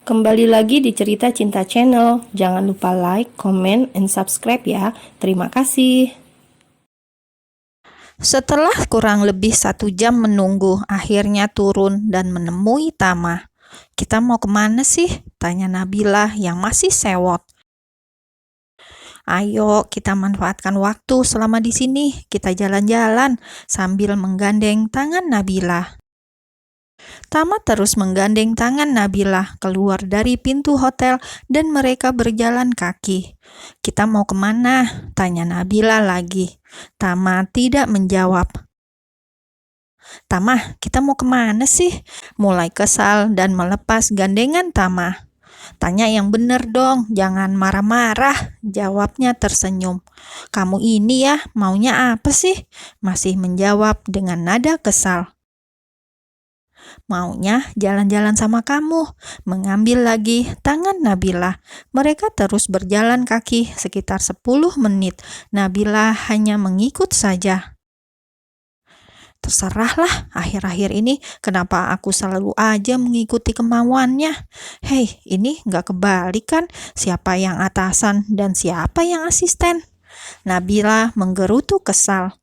Kembali lagi di Cerita Cinta Channel. Jangan lupa like, comment, and subscribe ya. Terima kasih. Setelah kurang lebih 1 jam menunggu, akhirnya turun dan menemui Tama. "Kita mau kemana sih?" tanya Nabila yang masih sewot. "Ayo, kita manfaatkan waktu selama di sini. Kita jalan-jalan," sambil menggandeng tangan Nabila. Tama terus menggandeng tangan Nabila keluar dari pintu hotel dan mereka berjalan kaki. "Kita mau kemana?" tanya Nabila lagi. Tama tidak menjawab. "Tama, kita mau kemana sih?" Mulai kesal dan melepas gandengan Tama. "Tanya yang bener dong, jangan marah-marah," jawabnya tersenyum. "Kamu ini ya, maunya apa sih?" Masih menjawab dengan nada kesal. "Maunya jalan-jalan sama kamu," mengambil lagi tangan Nabila. Mereka terus berjalan kaki sekitar 10 menit. Nabila hanya mengikut saja. "Terserahlah, akhir-akhir ini kenapa aku selalu aja mengikuti kemauannya. Hei, ini nggak kebalik kan? Siapa yang atasan dan siapa yang asisten?" Nabila menggerutu kesal.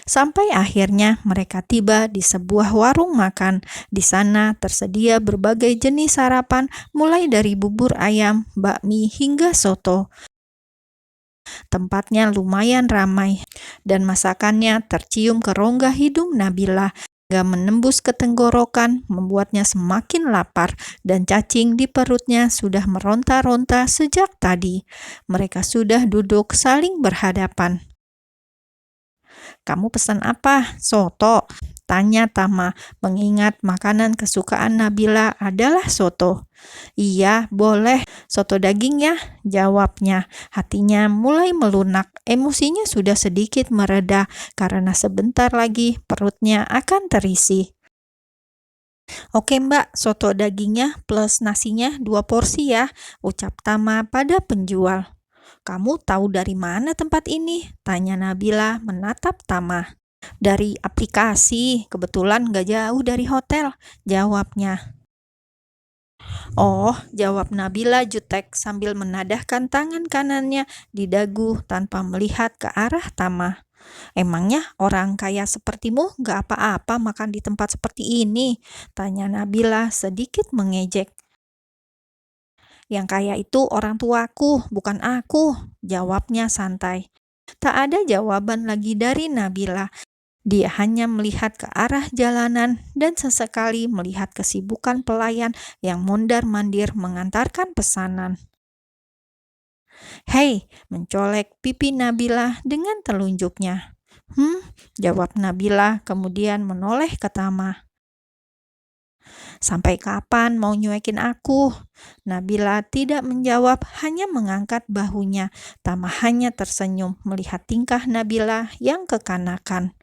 Sampai akhirnya mereka tiba di sebuah warung makan. Di sana tersedia berbagai jenis sarapan, mulai dari bubur ayam, bakmi, hingga soto. Tempatnya lumayan ramai dan masakannya tercium ke rongga hidung Nabila hingga menembus ke tenggorokan, membuatnya semakin lapar dan cacing di perutnya sudah meronta-ronta sejak tadi. Mereka sudah duduk saling berhadapan. "Kamu pesan apa? Soto?" tanya Tama, mengingat makanan kesukaan Nabila adalah soto. "Iya, boleh. Soto daging ya," jawabnya. Hatinya mulai melunak. Emosinya sudah sedikit mereda karena sebentar lagi perutnya akan terisi. "Oke Mbak, soto dagingnya plus nasinya 2 porsi ya," ucap Tama pada penjual. "Kamu tahu dari mana tempat ini?" tanya Nabila menatap Tama. "Dari aplikasi, kebetulan gak jauh dari hotel," jawabnya. "Oh," jawab Nabila jutek sambil menadahkan tangan kanannya di dagu tanpa melihat ke arah Tama. "Emangnya orang kaya sepertimu gak apa-apa makan di tempat seperti ini?" tanya Nabila sedikit mengejek. "Yang kaya itu orang tuaku, bukan aku," jawabnya santai. Tak ada jawaban lagi dari Nabila. Dia hanya melihat ke arah jalanan dan sesekali melihat kesibukan pelayan yang mondar-mandir mengantarkan pesanan. "Hei," mencolek pipi Nabila dengan telunjuknya. Jawab Nabila kemudian menoleh ke Tama. "Sampai kapan mau nyuekin aku?" Nabila tidak menjawab, hanya mengangkat bahunya. Tama hanya tersenyum melihat tingkah Nabila yang kekanakan.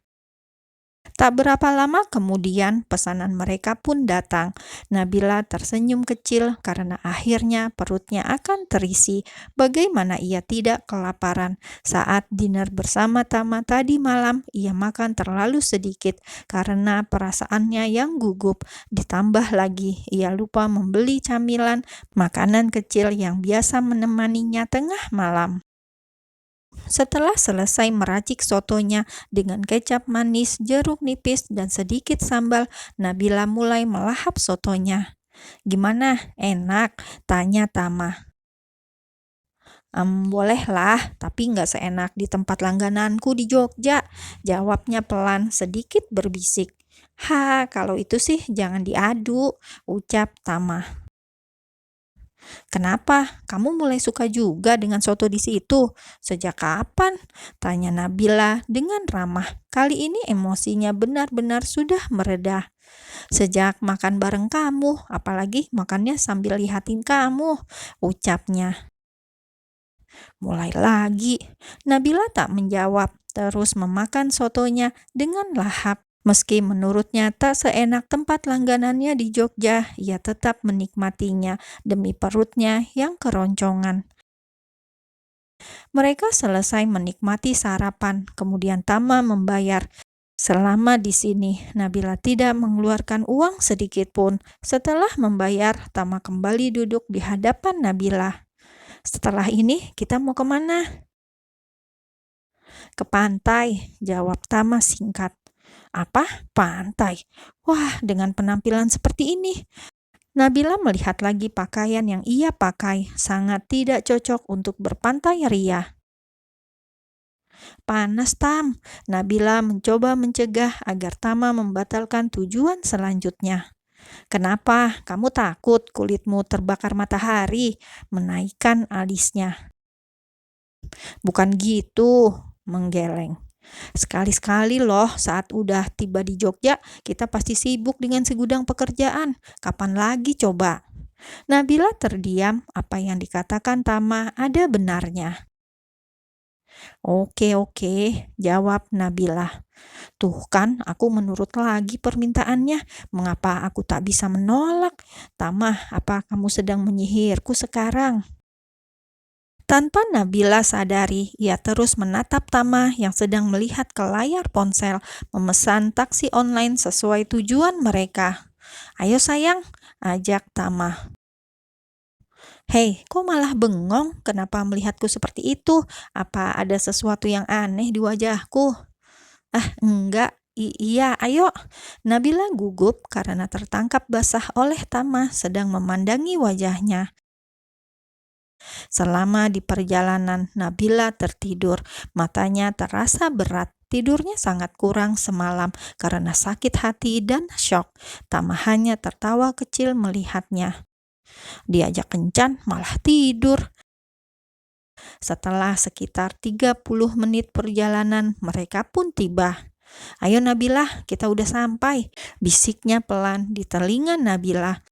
Tak berapa lama kemudian pesanan mereka pun datang. Nabila tersenyum kecil karena akhirnya perutnya akan terisi. Bagaimana ia tidak kelaparan? Saat dinner bersama Tama tadi malam, ia makan terlalu sedikit karena perasaannya yang gugup. Ditambah lagi, ia lupa membeli camilan, makanan kecil yang biasa menemaninya tengah malam. Setelah selesai meracik sotonya dengan kecap manis, jeruk nipis, dan sedikit sambal, Nabila mulai melahap sotonya. "Gimana? Enak?" tanya Tama. Bolehlah, tapi nggak seenak di tempat langgananku di Jogja," jawabnya pelan, sedikit berbisik. Kalau itu sih jangan diadu," ucap Tama. "Kenapa? Kamu mulai suka juga dengan soto di situ? Sejak kapan?" tanya Nabila dengan ramah. Kali ini emosinya benar-benar sudah mereda. "Sejak makan bareng kamu, apalagi makannya sambil lihatin kamu," ucapnya. Mulai lagi. Nabila tak menjawab, terus memakan sotonya dengan lahap. Meski menurutnya tak seenak tempat langganannya di Jogja, ia tetap menikmatinya demi perutnya yang keroncongan. Mereka selesai menikmati sarapan, kemudian Tama membayar. Selama di sini, Nabila tidak mengeluarkan uang sedikit pun. Setelah membayar, Tama kembali duduk di hadapan Nabila. Setelah ini, kita mau kemana? Ke pantai, jawab Tama singkat. Apa? Pantai? Wah, dengan penampilan seperti ini. Nabila melihat lagi pakaian yang ia pakai, sangat tidak cocok untuk berpantai ria. Panas, Tam. Nabila mencoba mencegah agar Tama membatalkan tujuan selanjutnya. Kenapa? Kamu takut kulitmu terbakar matahari? Menaikkan alisnya. Bukan gitu, menggeleng. Sekali-sekali loh, saat udah tiba di Jogja, kita pasti sibuk dengan segudang pekerjaan. Kapan lagi coba? Nabila terdiam, apa yang dikatakan Tama ada benarnya. Oke, jawab Nabila. Tuh kan, aku menurut lagi permintaannya. Mengapa aku tak bisa menolak? Tama, apa kamu sedang menyihirku sekarang? Tanpa Nabila sadari, ia terus menatap Tama yang sedang melihat ke layar ponsel, memesan taksi online sesuai tujuan mereka. Ayo sayang, ajak Tama. Hei, kok malah bengong? Kenapa melihatku seperti itu? Apa ada sesuatu yang aneh di wajahku? Ah, enggak. Iya, ayo. Nabila gugup karena tertangkap basah oleh Tama sedang memandangi wajahnya. Selama di perjalanan, Nabila tertidur. Matanya terasa berat. Tidurnya sangat kurang semalam karena sakit hati dan syok. Tama hanya tertawa kecil melihatnya. Diajak kencan malah tidur. Setelah sekitar 30 menit perjalanan, mereka pun tiba. Ayo Nabila, kita udah sampai. Bisiknya pelan di telinga Nabila.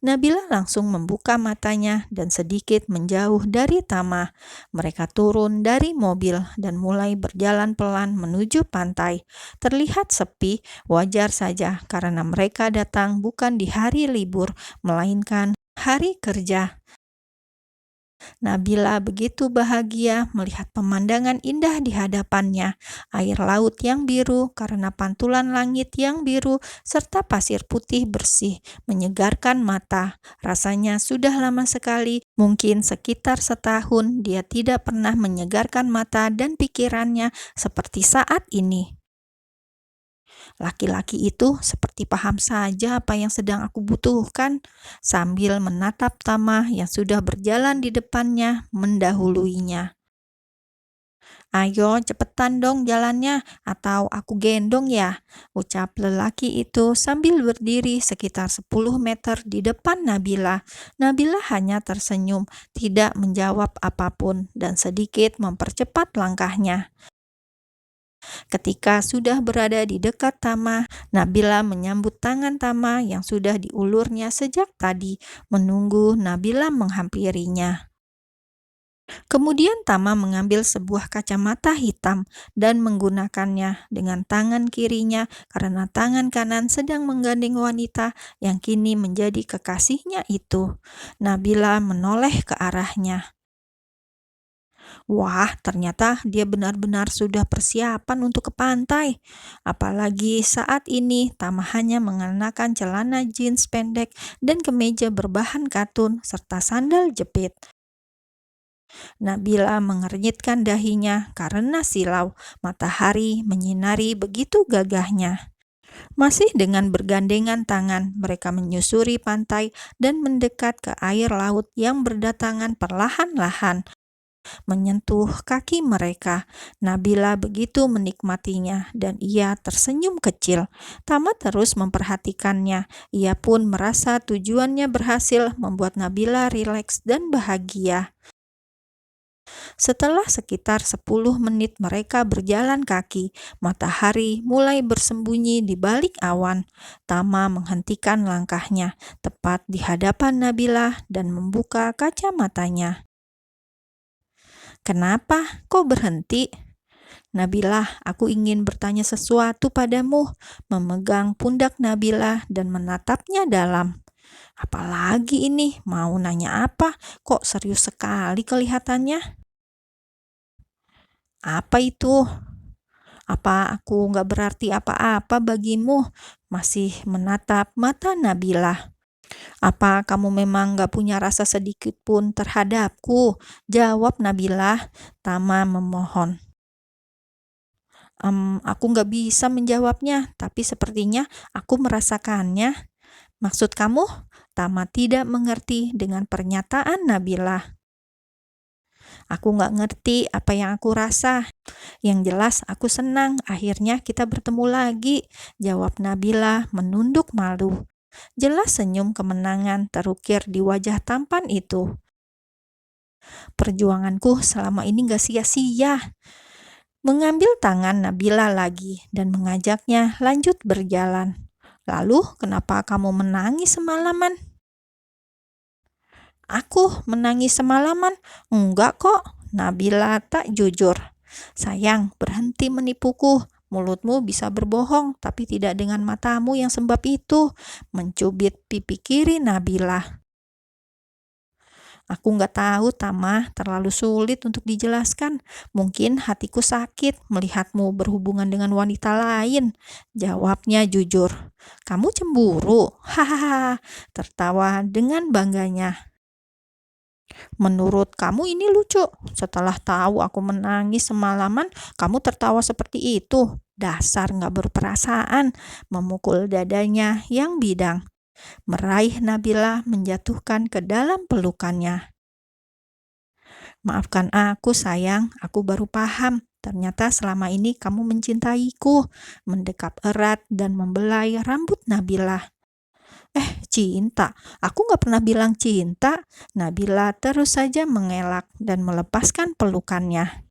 Nabila langsung membuka matanya dan sedikit menjauh dari Tama. Mereka turun dari mobil dan mulai berjalan pelan menuju pantai. Terlihat sepi, wajar saja karena mereka datang bukan di hari libur, melainkan hari kerja. Nabila begitu bahagia melihat pemandangan indah di hadapannya, air laut yang biru karena pantulan langit yang biru, serta pasir putih bersih, menyegarkan mata. Rasanya sudah lama sekali, mungkin sekitar setahun dia tidak pernah menyegarkan mata dan pikirannya seperti saat ini. Laki-laki itu seperti paham saja apa yang sedang aku butuhkan, sambil menatap Tama yang sudah berjalan di depannya mendahuluinya. Ayo cepetan dong jalannya, atau aku gendong ya, ucap lelaki itu sambil berdiri sekitar 10 meter di depan Nabila. Nabila hanya tersenyum, tidak menjawab apapun dan sedikit mempercepat langkahnya. Ketika sudah berada di dekat Tama, Nabila menyambut tangan Tama yang sudah diulurnya sejak tadi, menunggu Nabila menghampirinya. Kemudian Tama mengambil sebuah kacamata hitam dan menggunakannya dengan tangan kirinya karena tangan kanan sedang menggandeng wanita yang kini menjadi kekasihnya itu. Nabila menoleh ke arahnya. Wah, ternyata dia benar-benar sudah persiapan untuk ke pantai. Apalagi saat ini Tama hanya mengenakan celana jeans pendek dan kemeja berbahan katun serta sandal jepit. Nabila mengernyitkan dahinya karena silau. Matahari menyinari begitu gagahnya. Masih dengan bergandengan tangan, mereka menyusuri pantai dan mendekat ke air laut yang berdatangan perlahan-lahan menyentuh kaki mereka. Nabila begitu menikmatinya dan ia tersenyum kecil. Tama terus memperhatikannya. Ia pun merasa tujuannya berhasil membuat Nabila rileks dan bahagia. Setelah sekitar 10 menit mereka berjalan kaki, matahari mulai bersembunyi di balik awan. Tama menghentikan langkahnya tepat di hadapan Nabila dan membuka kacamatanya. Kenapa? Kok berhenti? Nabila, aku ingin bertanya sesuatu padamu. Memegang pundak Nabila dan menatapnya dalam. Apalagi ini? Mau nanya apa? Kok serius sekali kelihatannya? Apa itu? Apa aku nggak berarti apa-apa bagimu? Masih menatap mata Nabilah. Apa kamu memang nggak punya rasa sedikit pun terhadapku? Jawab Nabilah. Tama memohon. Aku nggak bisa menjawabnya, tapi sepertinya aku merasakannya. Maksud kamu? Tama tidak mengerti dengan pernyataan Nabilah. Aku nggak ngerti apa yang aku rasa. Yang jelas aku senang akhirnya kita bertemu lagi, jawab Nabilah menunduk malu. Jelas senyum kemenangan terukir di wajah tampan itu. Perjuanganku selama ini gak sia-sia. Mengambil tangan Nabila lagi dan mengajaknya lanjut berjalan. Lalu, kenapa kamu menangis semalaman? Aku menangis semalaman? Enggak kok, Nabila tak jujur. Sayang, berhenti menipuku. Mulutmu bisa berbohong, tapi tidak dengan matamu yang sembab itu. Mencubit pipi kiri Nabila. Aku nggak tahu, Tama, terlalu sulit untuk dijelaskan. Mungkin hatiku sakit melihatmu berhubungan dengan wanita lain. Jawabnya jujur. Kamu cemburu? Hahaha, tertawa dengan bangganya. Menurut kamu ini lucu. Setelah tahu aku menangis semalaman, kamu tertawa seperti itu. Dasar nggak berperasaan, memukul dadanya yang bidang. Meraih Nabila menjatuhkan ke dalam pelukannya. Maafkan aku sayang, aku baru paham. Ternyata selama ini kamu mencintaiku. Mendekap erat dan membelai rambut Nabila. Cinta? Aku gak pernah bilang cinta. Nabila terus saja mengelak dan melepaskan pelukannya.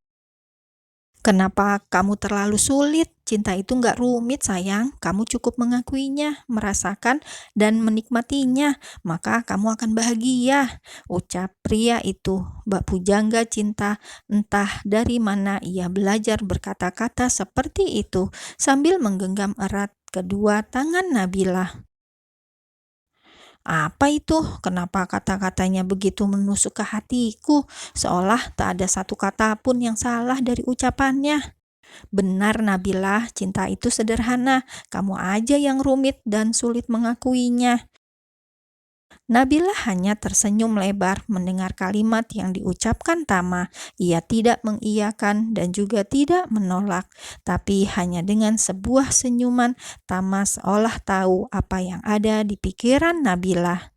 Kenapa kamu terlalu sulit? Cinta itu gak rumit sayang. Kamu cukup mengakuinya, merasakan, dan menikmatinya. Maka kamu akan bahagia. Ucap pria itu. Bak pujangga cinta, entah dari mana ia belajar berkata-kata seperti itu sambil menggenggam erat kedua tangan Nabila. Apa itu? Kenapa kata-katanya begitu menusuk ke hatiku, seolah tak ada satu kata pun yang salah dari ucapannya. Benar Nabila, cinta itu sederhana, kamu aja yang rumit dan sulit mengakuinya. Nabila hanya tersenyum lebar mendengar kalimat yang diucapkan Tama. Ia tidak mengiyakan dan juga tidak menolak, tapi hanya dengan sebuah senyuman Tama seolah tahu apa yang ada di pikiran Nabila.